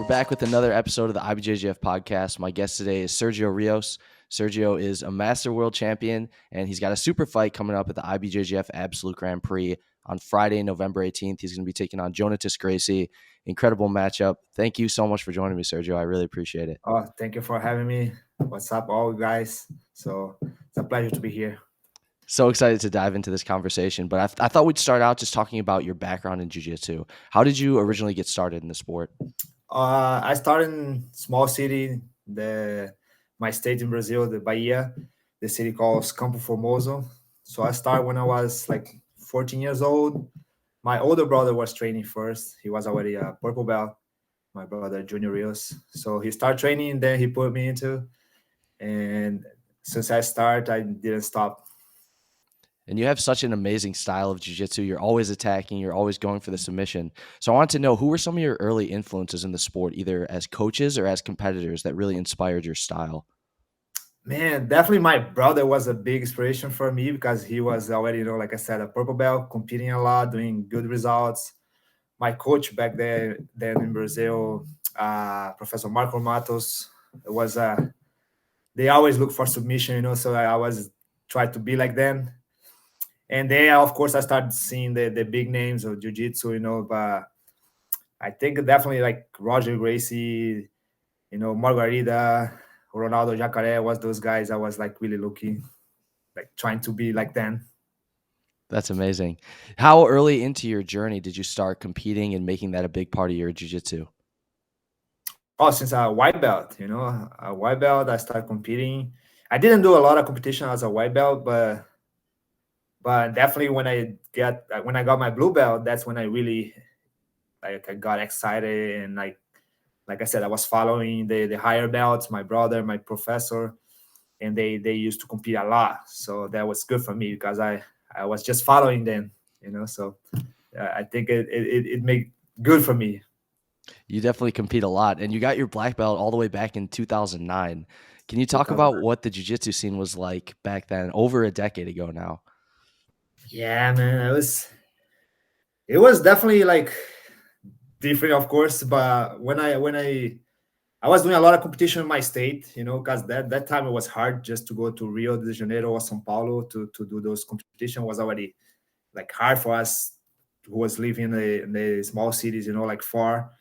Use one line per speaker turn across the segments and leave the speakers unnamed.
back with another episode of the IBJJF podcast. My guest today is Sergio Rios. Sergio is a Master World Champion, and he's got a super fight coming up at the IBJJF Absolute Grand Prix on Friday, November 18th. He's going to be taking on Jonnatas Gracie. Incredible matchup. Thank you so much for joining me, Sergio. I really appreciate it.
Oh, thank you for having me. What's up, all guys? So it's a pleasure to be here.
So excited to dive into this conversation, but I thought we'd start out just talking about your background in Jiu-Jitsu. How did you originally get started in the sport?
I started in small city, my state in Brazil, the Bahia. The city calls Campo Formoso. So I started when I was like 14 years old. My older brother was training first. He was already a purple belt. My brother Sergio Rios. So he started training, then he put me into, and since I started, I didn't stop.
And you have such an amazing style of jiu-jitsu. You're always attacking. You're always going for the submission. So I want to know, who were some of your early influences in the sport, either as coaches or as competitors, that really inspired your style?
Man, definitely my brother was a big inspiration for me because he was already, like I said, a purple belt, competing a lot, doing good results. My coach back then in Brazil, Professor Marco Matos, was they always look for submission, so I always try to be like them. And then, of course, I started seeing the big names of jiu-jitsu, but I think definitely like Roger Gracie, Margarida, Ronaldo Jacaré was those guys I was like really looking, like trying to be like them.
That's amazing. How early into your journey did you start competing and making that a big part of your jiu-jitsu?
Oh, since a white belt, a white belt, I started competing. I didn't do a lot of competition as a white belt, but definitely when I got my blue belt, that's when I really I got excited, and like I said, I was following the higher belts, my brother, my professor, and they used to compete a lot. So that was good for me because I was just following them, So I think it made good for me.
You definitely compete a lot, and you got your black belt all the way back in 2009. Can you talk about what the jiu-jitsu scene was like back then, over a decade ago now?
Yeah, man, it was definitely like different, of course. But when I was doing a lot of competition in my state, because that time it was hard just to go to Rio de Janeiro or São Paulo to do those competition was already like hard for us who was living in the small cities, like far.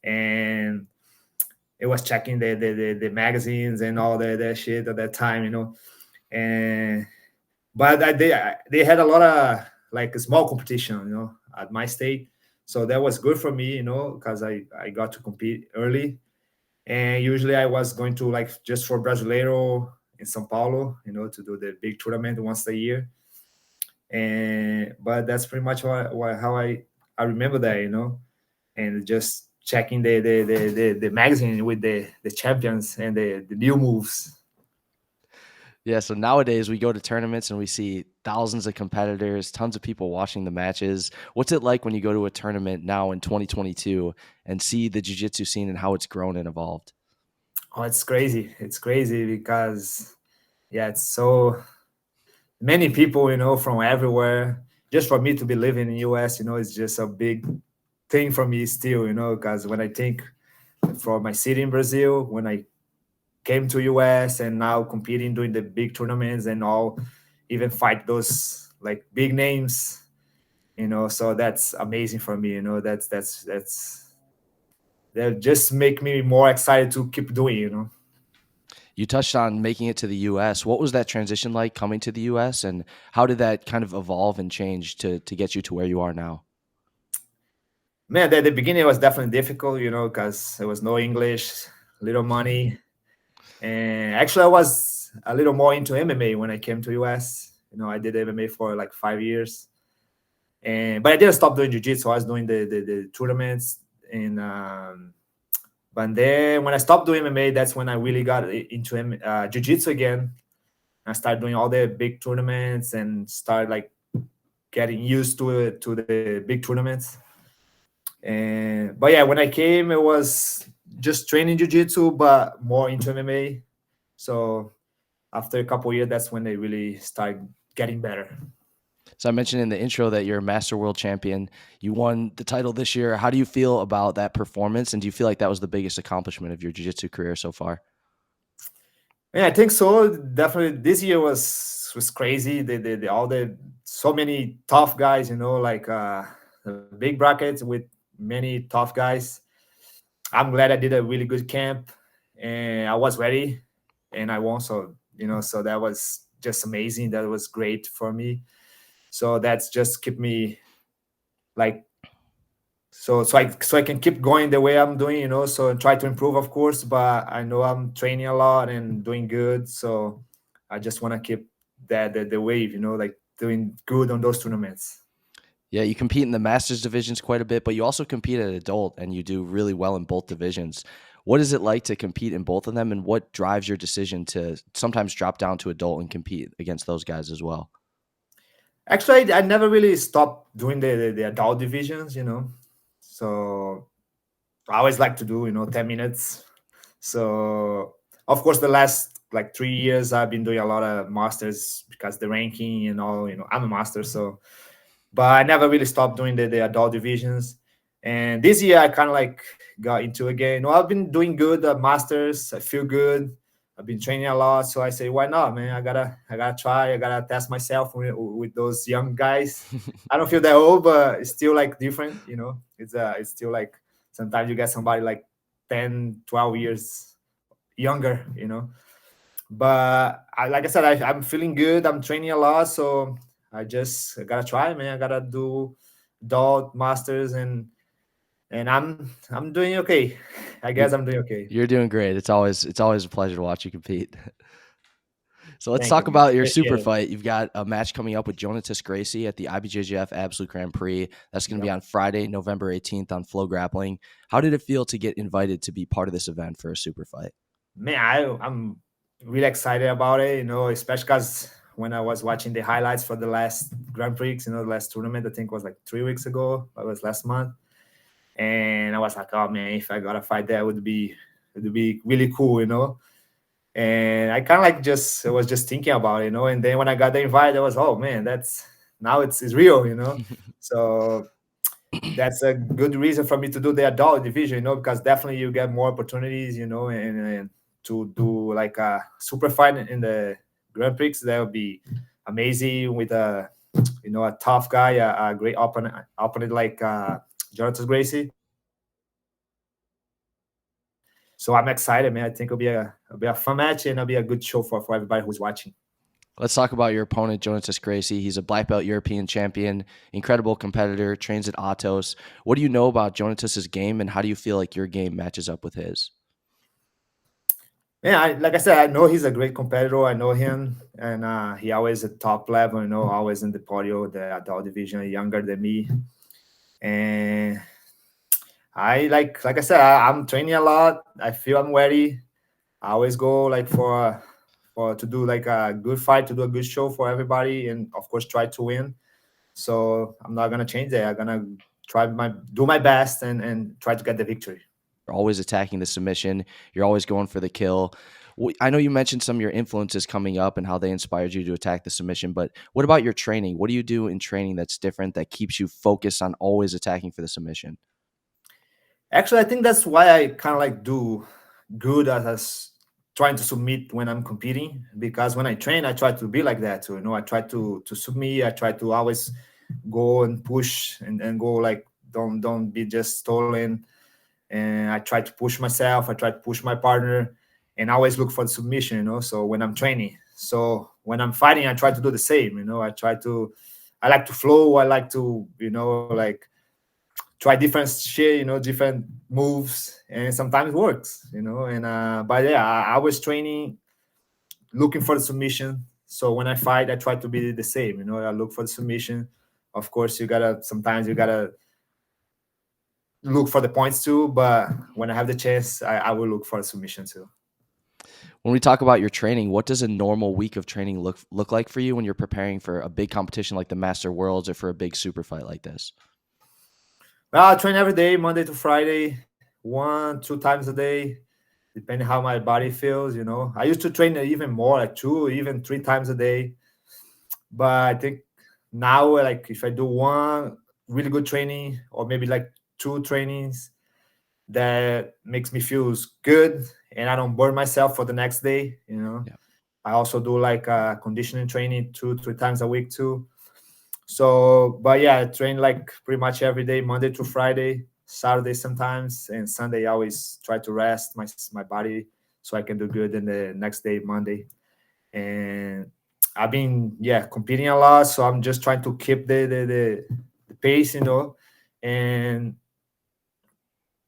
And it was checking the magazines and all that shit at that time, And but they had a lot of like small competition, at my state. So that was good for me, because I got to compete early. And usually I was going to like just for Brasileiro in São Paulo, to do the big tournament once a year. And but that's pretty much how I remember that, and just checking the magazine with the champions and the new moves.
Yeah, so nowadays we go to tournaments and we see thousands of competitors, tons of people watching the matches. What's it like when you go to a tournament now in 2022 and see the jiu-jitsu scene and how it's grown and evolved?
Oh, it's crazy. It's crazy because, yeah, it's so many people, from everywhere. Just for me to be living in the US, it's just a big thing for me still, because when I think from my city in Brazil, when I came to US and now competing, doing the big tournaments and all, even fight those like big names, so that's amazing for me, that just make me more excited to keep doing.
You touched on making it to the US. What was that transition like coming to the US, and how did that kind of evolve and change to get you to where you are now?
Man, the beginning was definitely difficult, because there was no English, little money. And actually I was a little more into MMA when I came to US. I did MMA for like 5 years. But I didn't stop doing jiu-jitsu. I was doing the tournaments, and but then when I stopped doing MMA, that's when I really got into jiu-jitsu again. I started doing all the big tournaments and started like getting used to it, to the big tournaments. And but yeah, when I came, it was just training jiu-jitsu, but more into MMA. So after a couple of years, that's when they really started getting better.
So I mentioned in the intro that you're a Master World Champion. You won the title this year. How do you feel about that performance? And do you feel like that was the biggest accomplishment of your jiu-jitsu career so far?
Yeah, I think so. Definitely, this year was crazy. The all the so many tough guys, like the big brackets with many tough guys. I'm glad I did a really good camp, and I was ready, and I won. So so that was just amazing. That was great for me. So that's just keep me like so I can keep going the way I'm doing, so and try to improve, of course, but I know I'm training a lot and doing good, so I just want to keep that the wave, like doing good on those tournaments.
Yeah, you compete in the Masters divisions quite a bit, but you also compete at adult and you do really well in both divisions. What is it like to compete in both of them, and what drives your decision to sometimes drop down to adult and compete against those guys as well?
Actually, I never really stopped doing the adult divisions, so I always like to do 10 minutes. So of course the last like 3 years I've been doing a lot of masters because the ranking and all, I'm a master, so but I never really stopped doing the adult divisions. And this year I kind of like got into again. I've been doing good at masters. I feel good. I've been training a lot, so I say, why not, man? I gotta try. I gotta test myself with those young guys. I don't feel that old, but it's still like different. It's still like sometimes you get somebody like 10, 12 years younger. But like I said, I'm feeling good. I'm training a lot, so I gotta try, man. I gotta do adult masters, and I'm doing okay. I
You're
guess I'm doing okay.
you're doing great. It's always a pleasure to watch you compete. So let's
Thank you,
talk
man.
about your super
Appreciate it.
fight. You've got a match coming up with Jonnatas Gracie at the IBJJF Absolute Grand Prix. That's going to be
Yep.
on Friday, November 18th on Flow Grappling. How did it feel to get invited to be part of this event for a super fight?
Man, I'm really excited about it. Especially because when I was watching the highlights for the last Grand Prix, the last tournament, I think was like 3 weeks ago. That was last month, and I was like, oh man, if I got to fight, that would be really cool, And I kind of like I was just thinking about it, And then when I got the invite, I was, oh man, that's now it's real, So that's a good reason for me to do the adult division, because definitely you get more opportunities, and to do like a super fight in the Grand Prix, that would be amazing with a tough guy, a great opponent like Jonnatas Gracie. So I'm excited, man. I think it'll be a fun match, and it'll be a good show for everybody who's watching.
Let's talk about your opponent, Jonnatas Gracie. He's a black belt European champion, incredible competitor, trains at Atos. What do you know about Jonnatas's game, and how do you feel like your game matches up with his?
Yeah, like I said, I know he's a great competitor. I know him, and he always at top level. Always in the podium, the adult division, younger than me. And I like I said, I'm training a lot. I feel I'm ready. I always go like for to do like a good fight, to do a good show for everybody, and of course try to win. So I'm not gonna change that. I'm gonna do my best and try to get the victory.
You're always attacking the submission. You're always going for the kill. I know you mentioned some of your influences coming up and how they inspired you to attack the submission, but what about your training? What do you do in training that's different that keeps you focused on always attacking for the submission?
Actually, I think that's why I kind of like do good as trying to submit when I'm competing, because when I train, I try to be like that too. I try to submit. I try to always go and push and go like don't be just stolen. And I try to push myself. I try to push my partner, and I always look for the submission. So when I'm training, so when I'm fighting, I try to do the same. I like to flow. I like to like try different shit, different moves, and sometimes it works, And but yeah, I was training, looking for the submission. So when I fight, I try to be the same. I look for the submission. Of course, sometimes you gotta look for the points too. But when I have the chance, I will look for the submission too.
When we talk about your training, what does a normal week of training look like for you when you're preparing for a big competition like the Master Worlds or for a big super fight like this?
Well, I train every day, Monday to Friday, 1, 2 times a day, depending how my body feels. I used to train even more, like 2, even 3 times a day. But I think now, like if I do one really good training or maybe like two trainings, that makes me feel good and I don't burn myself for the next day.
Yeah.
I also do like conditioning training 2-3 times a week too. So, but yeah, I train like pretty much every day, Monday to Friday, Saturday sometimes, and Sunday I always try to rest my body so I can do good in the next day, Monday. And I've been competing a lot, so I'm just trying to keep the pace, and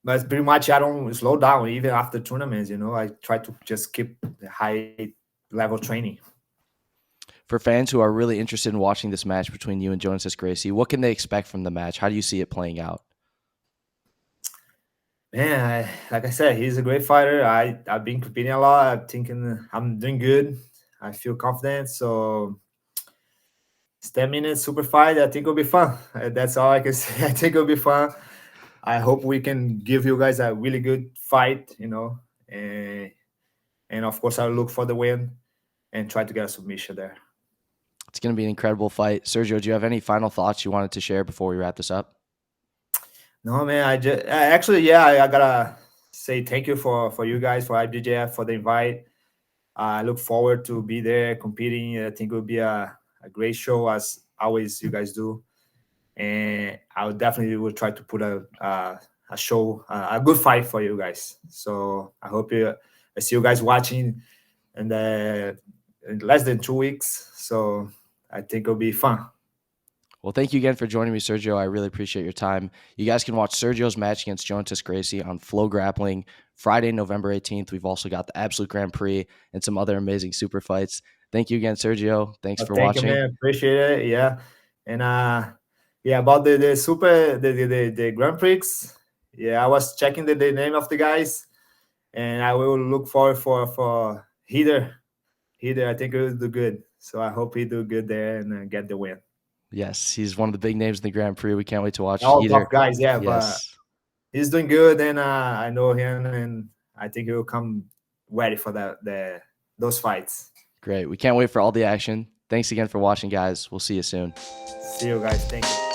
but pretty much I don't slow down even after tournaments. I try to just keep the high level training.
For fans who are really interested in watching this match between you and Jonnatas Gracie, what can they expect from the match? How do you see it playing out?
Man, like I said, he's a great fighter. I've been competing a lot. I'm thinking I'm doing good. I feel confident. So it's 10 minutes super fight. I think it'll be fun. That's all I can say. I think it'll be fun. I hope we can give you guys a really good fight, and of course I'll look for the win and try to get a submission there.
It's going to be an incredible fight. Sergio, do you have any final thoughts you wanted to share before we wrap this up?
No, man. I gotta say thank you for you guys, for IBJJF, for the invite. I look forward to be there competing. I think it will be a great show as always you guys do, and I will definitely will try to put a show, a good fight for you guys. So I hope I see you guys watching in less than 2 weeks. So I think it'll be fun.
Well, thank you again for joining me, Sergio. I really appreciate your time. You guys can watch Sergio's match against Jonnatas Gracie on Flow Grappling Friday, November 18th. We've also got the Absolute Grand Prix and some other amazing super fights. Thank you again, Sergio. Thanks for watching.
Thank you, man. Appreciate it. Yeah. And about the super the Grand Prix. Yeah, I was checking the name of the guys, and I will look forward for Heather. I think he will do good. So I hope he do good there and get the win.
Yes, he's one of the big names in the Grand Prix. We can't wait to watch
All
Heather.
tough guys, yeah, but
Yes.
he's doing good, and I know him, and I think he will come ready for those fights.
Great. We can't wait for all the action. Thanks again for watching, guys. We'll see you soon.
See you guys. Thank you.